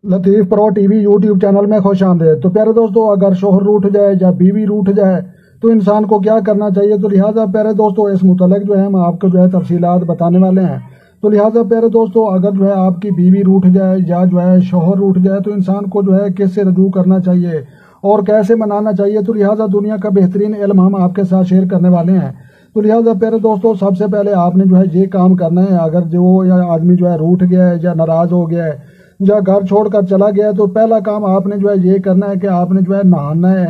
لطیف پرو T V YouTube channel میں خوش آمدید۔ تو پیارے دوستو، اگر شوہر روٹھ جائے یا بیوی روٹھ جائے تو انسان کو کیا کرنا چاہیے؟ تو لہٰذا پیارے دوستو اس متعلق جو ہے ہم آپ کو تفصیلات بتانے والے ہیں۔ تو لہٰذا پیارے دوستو، اگر آپ کی بیوی روٹھ جائے یا شوہر روٹھ جائے تو انسان کو کس سے رجوع کرنا چاہیے اور کیسے منانا چاہیے؟ تو لہٰذا دنیا کا بہترین علم ہم آپ کے ساتھ شیئر کرنے والے ہیں۔ تو لہٰذا پیارے دوستو، سب سے پہلے آپ نے یہ کام کرنا ہے۔ اگر آدمی روٹھ گیا ہے یا ناراض ہو گیا ہے یا گھر چھوڑ کر چلا گیا ہے تو پہلا کام آپ نے یہ کرنا ہے کہ آپ نے نہانا ہے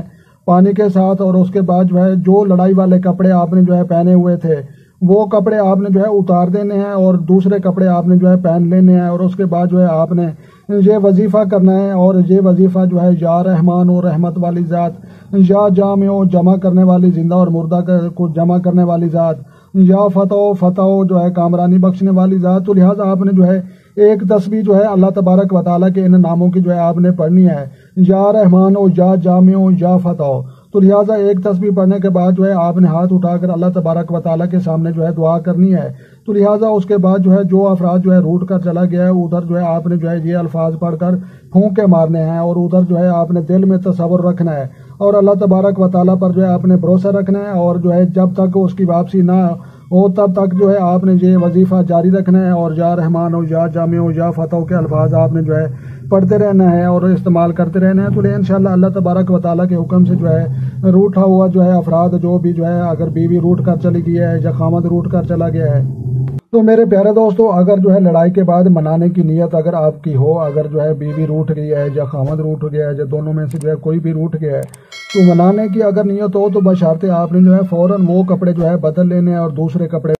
پانی کے ساتھ، اور اس کے بعد جو لڑائی والے کپڑے آپ نے پہنے ہوئے تھے وہ کپڑے آپ نے اتار دینے ہیں اور دوسرے کپڑے آپ نے پہن لینے ہیں، اور اس کے بعد آپ نے یہ وظیفہ کرنا ہے۔ اور یہ وظیفہ یا رحمان و رحمت والی ذات، یا جامع و جمع کرنے والی، زندہ اور مردہ کو جمع کرنے والی ذات، یا فتح و کامرانی بخشنے والی ذات۔ تو لہٰذا آپ نے ایک تسبیح اللہ تبارک و تعالیٰ کے ان ناموں کی آپ نے پڑھنی ہے، یا رحمان و یا جامع و یا فتح۔ تو لہٰذا ایک تسبیح پڑھنے کے بعد آپ نے ہاتھ اٹھا کر اللہ تبارک و تعالیٰ کے سامنے دعا کرنی ہے۔ تو لہٰذا اس کے بعد جو افراد روٹ کر چلا گیا ہے ادھر آپ نے یہ الفاظ پڑھ کر پھونکے مارنے ہیں، اور ادھر آپ نے دل میں تصور رکھنا ہے اور اللہ تبارک و تعالیٰ پر آپ نے بھروسہ رکھنا ہے، اور جب تک اس کی واپسی نہ ہو تب تک آپ نے یہ وظیفہ جاری رکھنا ہے، اور یا رحمان ہو یا جامع ہو یا فتح کے الفاظ آپ نے پڑھتے رہنا ہے اور استعمال کرتے رہنا ہے۔ تو انشاءاللہ اللہ تبارک و تعالیٰ کے حکم سے روٹھا ہوا افراد جو بھی اگر بیوی روٹ کر چلی گئی ہے یا خامد روٹ کر چلا گیا ہے، تو میرے پیارے دوستو، اگر لڑائی کے بعد منانے کی نیت اگر آپ کی ہو، اگر بیوی روٹھ گئی ہے یا خامد روٹھ گیا ہے یا دونوں میں سے کوئی بھی روٹھ گیا ہے، تو منانے کی اگر نیت ہو تو بشرطے آپ نے فوراً وہ کپڑے بدل لینے اور دوسرے کپڑے